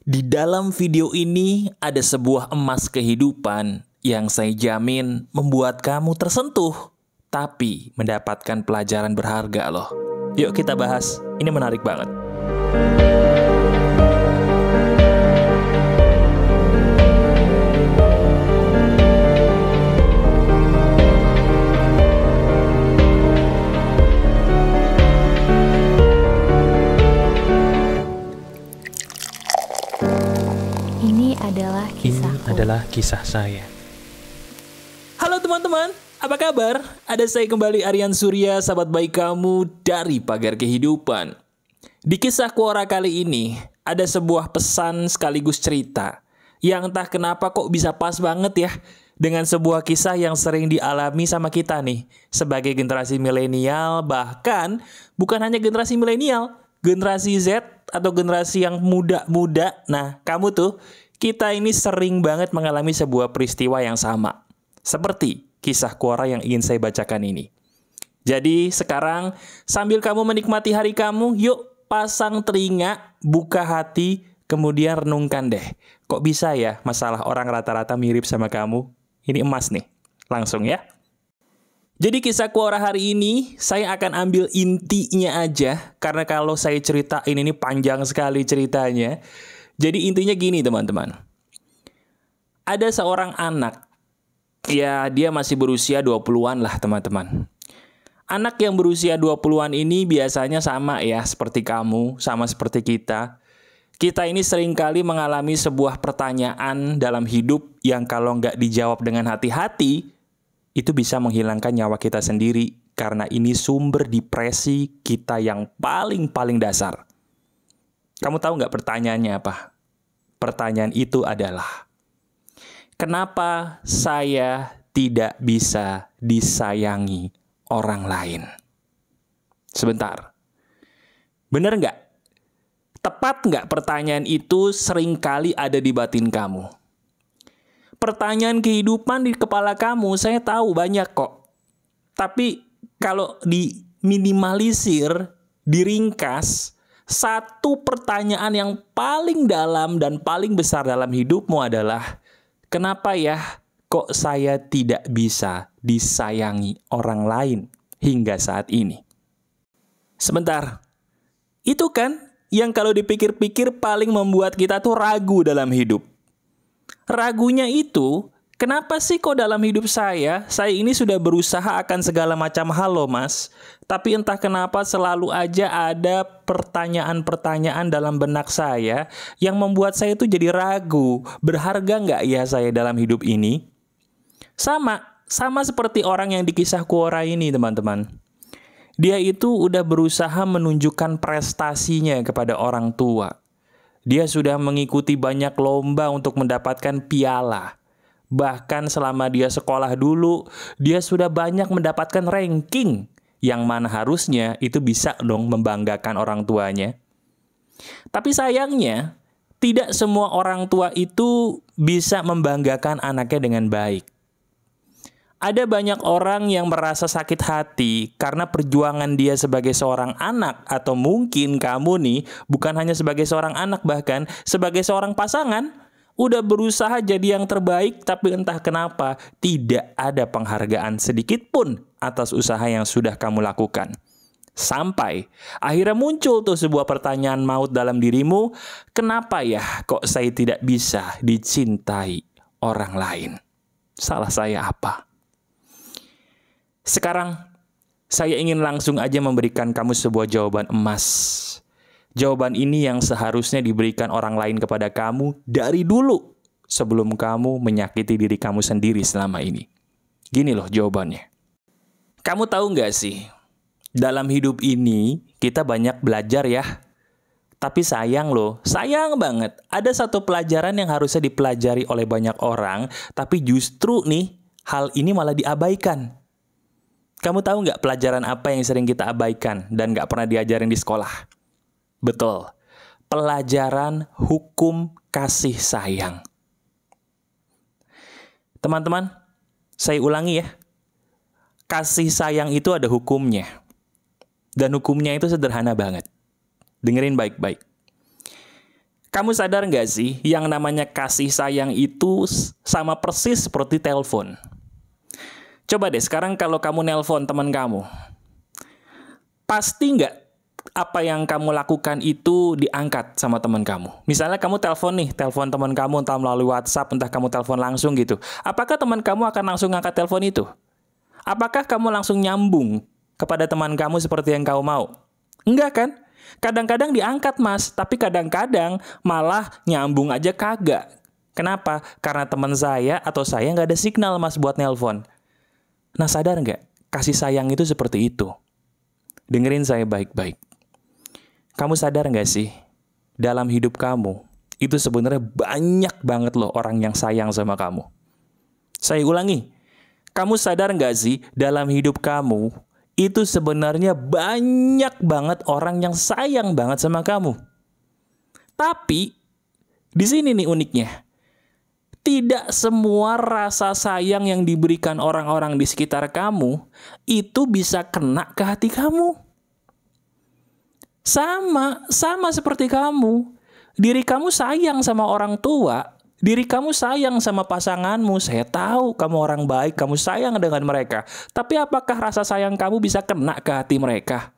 Di dalam video ini ada sebuah emas kehidupan yang saya jamin membuat kamu tersentuh, tapi mendapatkan pelajaran berharga loh. Yuk kita bahas, ini menarik banget. Ini adalah kisah saya. Halo teman-teman, apa kabar? Ada saya kembali, Aryan Surya, sahabat baik kamu dari Pagar Kehidupan. Di kisah Quora kali ini, ada sebuah pesan sekaligus cerita yang entah kenapa kok bisa pas banget ya dengan sebuah kisah yang sering dialami sama kita nih sebagai generasi milenial, bahkan bukan hanya generasi milenial, generasi Z atau generasi yang muda-muda. Nah, kamu tuh, kita ini sering banget mengalami sebuah peristiwa yang sama. Seperti kisah Quora yang ingin saya bacakan ini. Jadi sekarang sambil kamu menikmati hari kamu, yuk pasang telinga, buka hati, kemudian renungkan deh. Kok bisa ya masalah orang rata-rata mirip sama kamu? Ini emas nih. Langsung ya. Jadi kisah Quora hari ini saya akan ambil intinya aja. Karena kalau saya ceritain ini panjang sekali ceritanya. Jadi intinya gini teman-teman. Ada seorang anak. Ya dia masih berusia 20-an lah teman-teman. Anak yang berusia 20-an ini biasanya sama ya seperti kamu, sama seperti kita. Kita ini seringkali mengalami sebuah pertanyaan dalam hidup yang kalau nggak dijawab dengan hati-hati, itu bisa menghilangkan nyawa kita sendiri. Karena ini sumber depresi kita yang paling dasar. Kamu tahu nggak pertanyaannya apa? Pertanyaan itu adalah, kenapa saya tidak bisa disayangi orang lain? Sebentar. Bener nggak? Tepat nggak pertanyaan itu seringkali ada di batin kamu? Pertanyaan kehidupan di kepala kamu, saya tahu banyak kok. Tapi kalau diminimalisir, diringkas, satu pertanyaan yang paling dalam dan paling besar dalam hidupmu adalah, kenapa ya kok saya tidak bisa disayangi orang lain hingga saat ini? Sebentar, itu kan yang kalau dipikir-pikir paling membuat kita tuh ragu dalam hidup. Ragunya itu, kenapa sih kok dalam hidup saya ini sudah berusaha akan segala macam hal loh mas. Tapi entah kenapa selalu aja ada pertanyaan-pertanyaan dalam benak saya yang membuat saya itu jadi ragu. Berharga nggak ya saya dalam hidup ini? Sama seperti orang yang di kisah Quora ini teman-teman. Dia itu udah berusaha menunjukkan prestasinya kepada orang tua. Dia sudah mengikuti banyak lomba untuk mendapatkan piala. Bahkan selama dia sekolah dulu, dia sudah banyak mendapatkan ranking. Yang mana harusnya itu bisa dong membanggakan orang tuanya. Tapi sayangnya, tidak semua orang tua itu bisa membanggakan anaknya dengan baik. Ada banyak orang yang merasa sakit hati karena perjuangan dia sebagai seorang anak, atau mungkin kamu nih bukan hanya sebagai seorang anak, bahkan sebagai seorang pasangan udah berusaha jadi yang terbaik, tapi entah kenapa tidak ada penghargaan sedikit pun atas usaha yang sudah kamu lakukan. Sampai akhirnya muncul tuh sebuah pertanyaan maut dalam dirimu, kenapa ya kok saya tidak bisa dicintai orang lain? Salah saya apa? Sekarang, saya ingin langsung aja memberikan kamu sebuah jawaban emas. Jawaban ini yang seharusnya diberikan orang lain kepada kamu dari dulu, sebelum kamu menyakiti diri kamu sendiri selama ini. Gini loh jawabannya. Kamu tahu nggak sih, dalam hidup ini kita banyak belajar ya. Tapi sayang loh, sayang banget. Ada satu pelajaran yang harusnya dipelajari oleh banyak orang, tapi justru nih, hal ini malah diabaikan. Kamu tahu nggak pelajaran apa yang sering kita abaikan dan nggak pernah diajarin di sekolah? Betul, pelajaran hukum kasih sayang. Teman-teman, saya ulangi ya. Kasih sayang itu ada hukumnya. Dan hukumnya itu sederhana banget. Dengerin baik-baik. Kamu sadar nggak sih, yang namanya kasih sayang itu sama persis seperti telepon. Coba deh sekarang kalau kamu nelpon teman kamu, pasti nggak apa yang kamu lakukan itu diangkat sama teman kamu. Misalnya kamu telepon teman kamu entah melalui WhatsApp, entah kamu telepon langsung gitu. Apakah teman kamu akan langsung ngangkat telepon itu? Apakah kamu langsung nyambung kepada teman kamu seperti yang kamu mau? Enggak kan? Kadang-kadang diangkat mas, tapi kadang-kadang malah nyambung aja kagak. Kenapa? Karena teman saya atau saya nggak ada signal mas buat nelpon. Nah sadar nggak? Kasih sayang itu seperti itu. Dengerin saya baik-baik. Kamu sadar nggak sih? Dalam hidup kamu, itu sebenarnya banyak banget loh orang yang sayang sama kamu. Saya ulangi. Kamu sadar nggak sih? Dalam hidup kamu, itu sebenarnya banyak banget orang yang sayang banget sama kamu. Tapi, di sini nih uniknya. Tidak semua rasa sayang yang diberikan orang-orang di sekitar kamu, itu bisa kena ke hati kamu. Sama seperti kamu. Diri kamu sayang sama orang tua, diri kamu sayang sama pasanganmu. Saya tahu kamu orang baik, kamu sayang dengan mereka. Tapi apakah rasa sayang kamu bisa kena ke hati mereka?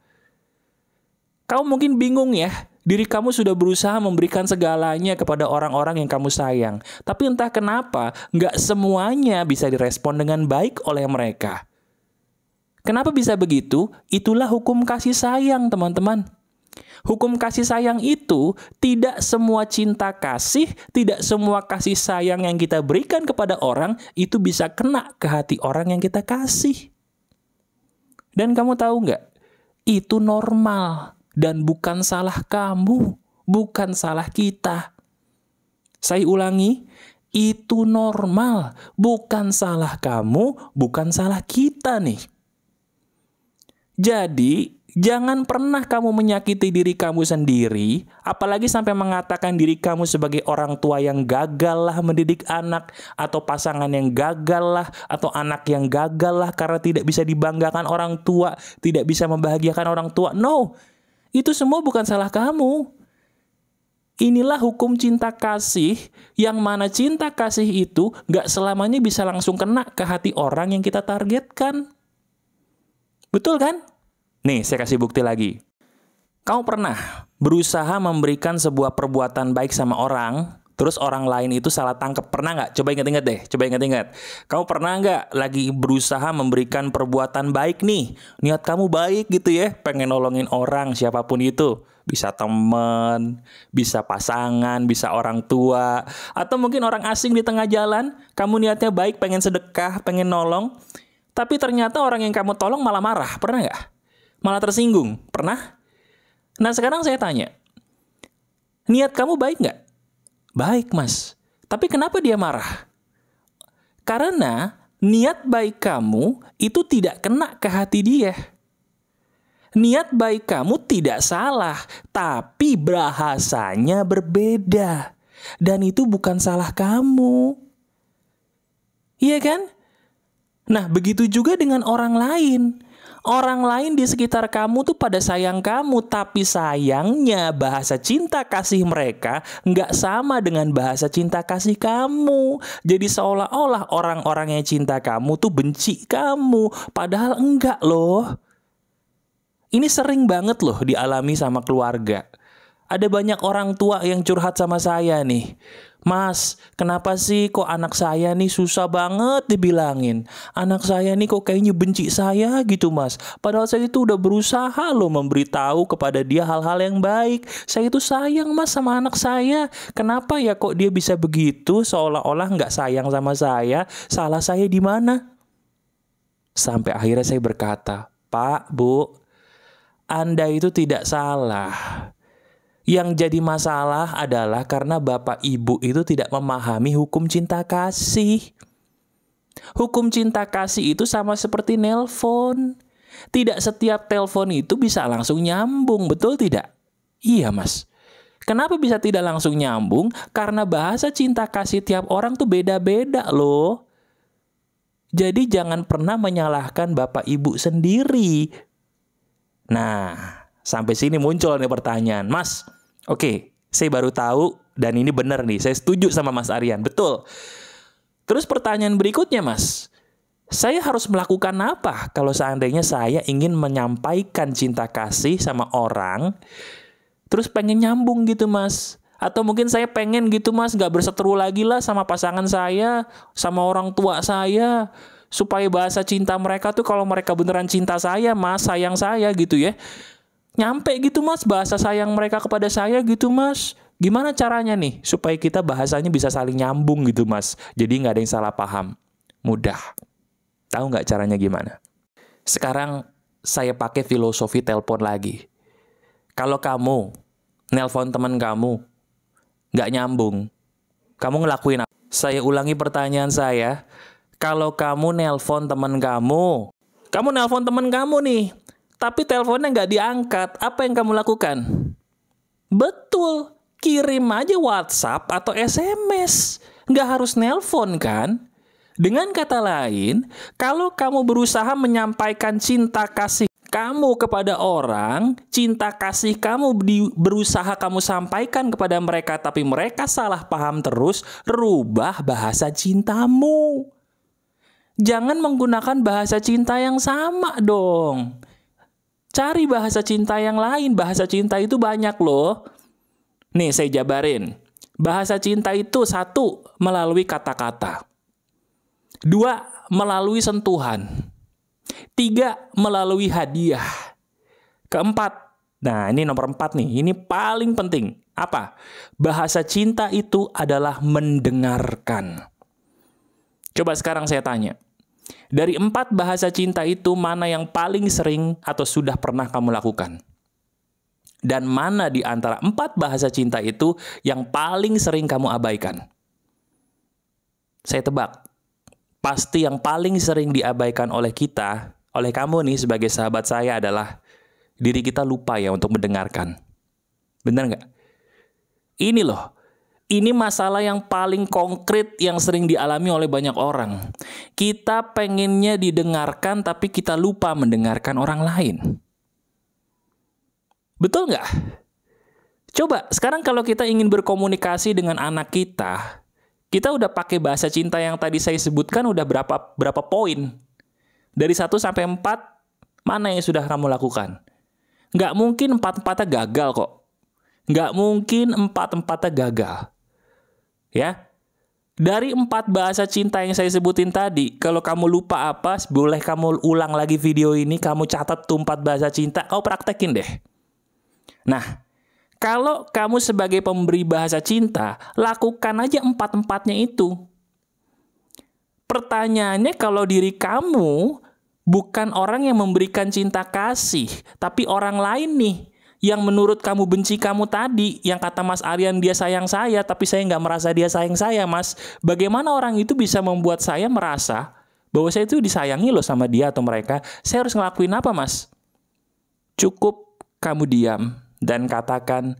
Kamu mungkin bingung ya. Diri kamu sudah berusaha memberikan segalanya kepada orang-orang yang kamu sayang. Tapi entah kenapa, nggak semuanya bisa direspon dengan baik oleh mereka. Kenapa bisa begitu? Itulah hukum kasih sayang, teman-teman. Hukum kasih sayang itu tidak semua cinta kasih, tidak semua kasih sayang yang kita berikan kepada orang itu bisa kena ke hati orang yang kita kasih. Dan kamu tahu nggak? Itu normal dan bukan salah kamu, bukan salah kita. Saya ulangi, itu normal, bukan salah kamu, bukan salah kita nih. Jadi, jangan pernah kamu menyakiti diri kamu sendiri, apalagi sampai mengatakan diri kamu sebagai orang tua yang gagal lah mendidik anak, atau pasangan yang gagal lah, atau anak yang gagal lah karena tidak bisa dibanggakan orang tua, tidak bisa membahagiakan orang tua. No, itu semua bukan salah kamu. Inilah hukum cinta kasih, yang mana cinta kasih itu gak selamanya bisa langsung kena ke hati orang yang kita targetkan. Betul kan? Nih, saya kasih bukti lagi. Kamu pernah berusaha memberikan sebuah perbuatan baik sama orang, terus orang lain itu salah tangkap. Pernah nggak? Coba ingat-ingat deh. Coba ingat-ingat. Kamu pernah nggak lagi berusaha memberikan perbuatan baik nih? Niat kamu baik gitu ya, pengen nolongin orang siapapun itu. Bisa teman, bisa pasangan, bisa orang tua, atau mungkin orang asing di tengah jalan. Kamu niatnya baik, pengen sedekah, pengen nolong. Tapi ternyata orang yang kamu tolong malah marah. Pernah nggak? Malah tersinggung. Pernah? Nah sekarang saya tanya. Niat kamu baik nggak? Baik mas. Tapi kenapa dia marah? Karena niat baik kamu itu tidak kena ke hati dia. Niat baik kamu tidak salah. Tapi bahasanya berbeda. Dan itu bukan salah kamu. Iya kan? Nah, begitu juga dengan orang lain. Orang lain di sekitar kamu tuh pada sayang kamu, tapi sayangnya bahasa cinta kasih mereka nggak sama dengan bahasa cinta kasih kamu. Jadi seolah-olah orang-orang yang cinta kamu tuh benci kamu, padahal enggak loh. Ini sering banget loh dialami sama keluarga. Ada banyak orang tua yang curhat sama saya nih. Mas, kenapa sih kok anak saya nih susah banget dibilangin? Anak saya nih kok kayaknya benci saya gitu mas. Padahal saya itu udah berusaha loh memberitahu kepada dia hal-hal yang baik. Saya itu sayang mas sama anak saya. Kenapa ya kok dia bisa begitu seolah-olah nggak sayang sama saya? Salah saya di mana? Sampai akhirnya saya berkata, Pak, Bu, Anda itu tidak salah. Yang jadi masalah adalah karena bapak ibu itu tidak memahami hukum cinta kasih. Hukum cinta kasih itu sama seperti nelpon. Tidak setiap telepon itu bisa langsung nyambung, betul tidak? Iya mas. Kenapa bisa tidak langsung nyambung? Karena bahasa cinta kasih tiap orang tuh beda-beda loh. Jadi jangan pernah menyalahkan bapak ibu sendiri. Nah, sampai sini muncul nih pertanyaan. Mas, oke, saya baru tahu Dan ini benar nih, saya setuju sama Mas Aryan, betul. Terus pertanyaan berikutnya, Mas, saya harus melakukan apa kalau seandainya saya ingin menyampaikan cinta kasih sama orang, terus pengen nyambung gitu, Mas? Atau mungkin saya pengen gitu, Mas, gak berseteru lagi lah sama pasangan saya, sama orang tua saya, supaya bahasa cinta mereka tuh kalau mereka beneran cinta saya, Mas, sayang saya gitu ya, nyampe gitu, Mas, bahasa sayang mereka kepada saya gitu, Mas. Gimana caranya nih supaya kita bahasanya bisa saling nyambung gitu, Mas? Jadi nggak ada yang salah paham. Mudah. Tahu nggak caranya gimana? Sekarang saya pakai filosofi telepon lagi. Kalau kamu nelpon teman kamu nggak nyambung, kamu ngelakuin apa? Saya ulangi pertanyaan saya. Kalau kamu nelpon teman kamu nih, tapi teleponnya nggak diangkat, apa yang kamu lakukan? Betul. Kirim aja WhatsApp atau SMS. Nggak harus nelpon kan? Dengan kata lain, kalau kamu berusaha menyampaikan cinta kasih kamu kepada orang, cinta kasih kamu berusaha kamu sampaikan kepada mereka, tapi mereka salah paham terus, rubah bahasa cintamu. Jangan menggunakan bahasa cinta yang sama dong. Cari bahasa cinta yang lain. Bahasa cinta itu banyak loh. Nih, saya jabarin. Bahasa cinta itu 1, melalui kata-kata. 2, melalui sentuhan. 3, melalui hadiah. 4, nah ini nomor 4 nih. Ini paling penting. Apa? Bahasa cinta itu adalah mendengarkan. Coba sekarang saya tanya. Dari 4 bahasa cinta itu, mana yang paling sering atau sudah pernah kamu lakukan? Dan mana di antara 4 bahasa cinta itu yang paling sering kamu abaikan? Saya tebak, pasti yang paling sering diabaikan oleh kita, oleh kamu nih sebagai sahabat saya adalah diri kita lupa ya untuk mendengarkan. Benar nggak? Ini loh, ini masalah yang paling konkret yang sering dialami oleh banyak orang. Kita pengennya didengarkan tapi kita lupa mendengarkan orang lain. Betul nggak? Coba, sekarang kalau kita ingin berkomunikasi dengan anak kita udah pakai bahasa cinta yang tadi saya sebutkan udah berapa poin? Dari 1 sampai 4, mana yang sudah kamu lakukan? Nggak mungkin 4-4-nya gagal kok. Nggak mungkin 4-4-nya gagal. Ya, dari 4 bahasa cinta yang saya sebutin tadi, kalau kamu lupa apa, boleh kamu ulang lagi video ini, kamu catat tuh 4 bahasa cinta, kau praktekin deh. Nah, kalau kamu sebagai pemberi bahasa cinta, lakukan aja 4-4-nya itu. Pertanyaannya, kalau diri kamu bukan orang yang memberikan cinta kasih, tapi orang lain nih, yang menurut kamu benci kamu tadi, yang kata Mas Aryan dia sayang saya, tapi saya nggak merasa dia sayang saya, Mas. Bagaimana orang itu bisa membuat saya merasa bahwa saya itu disayangi loh sama dia atau mereka? Saya harus ngelakuin apa, Mas? Cukup kamu diam dan katakan,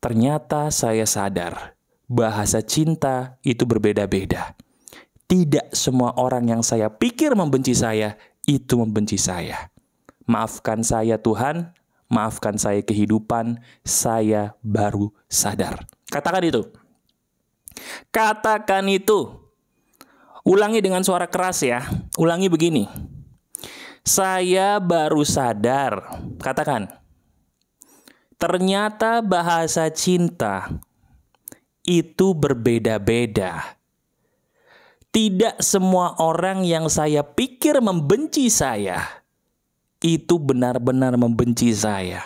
ternyata saya sadar bahasa cinta itu berbeda-beda. Tidak semua orang yang saya pikir membenci saya, itu membenci saya. Maafkan saya Tuhan, maafkan saya kehidupan, saya baru sadar. Katakan itu. Katakan itu. Ulangi dengan suara keras ya. Ulangi begini. Saya baru sadar. Katakan. Ternyata bahasa cinta itu berbeda-beda. Tidak semua orang yang saya pikir membenci saya itu benar-benar membenci saya.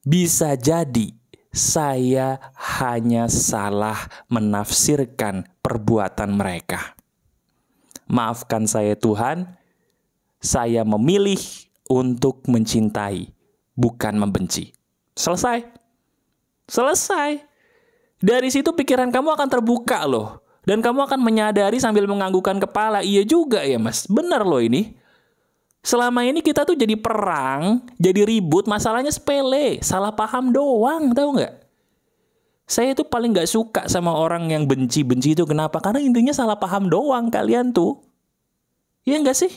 Bisa jadi saya hanya salah menafsirkan perbuatan mereka. Maafkan saya Tuhan, saya memilih untuk mencintai, bukan membenci. Selesai. Selesai. Dari situ pikiran kamu akan terbuka loh. Dan kamu akan menyadari sambil menganggukkan kepala. Iya juga ya Mas, benar loh ini. Selama ini kita tuh jadi perang, jadi ribut, masalahnya sepele. Salah paham doang, tahu nggak? Saya tuh paling nggak suka sama orang yang benci-benci itu. Kenapa? Karena intinya salah paham doang kalian tuh. Iya nggak sih?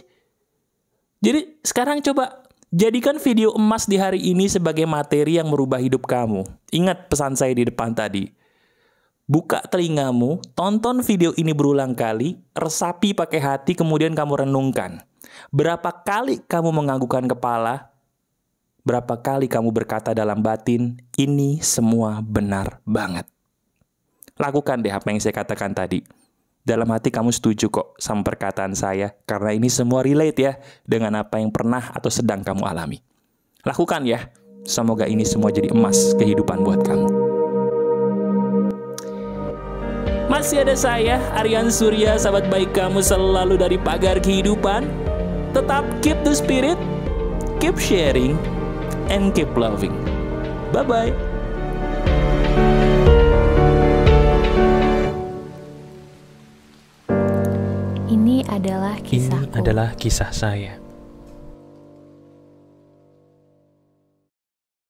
Jadi sekarang coba Jadikan video emas di hari ini sebagai materi yang merubah hidup kamu. Ingat pesan saya di depan tadi. Buka telingamu, tonton video ini berulang kali, resapi pakai hati, kemudian kamu renungkan. Berapa kali kamu menganggukkan kepala? Berapa kali kamu berkata dalam batin, ini semua benar banget. Lakukan deh apa yang saya katakan tadi. Dalam hati kamu setuju kok sama perkataan saya, karena ini semua relate ya dengan apa yang pernah atau sedang kamu alami. Lakukan ya, semoga ini semua jadi emas kehidupan buat kamu. Masih ada saya, Aryan Surya, sahabat baik kamu selalu dari Pagar Kehidupan. Tetap keep the spirit, keep sharing, and keep loving. Bye-bye. Ini adalah kisah saya.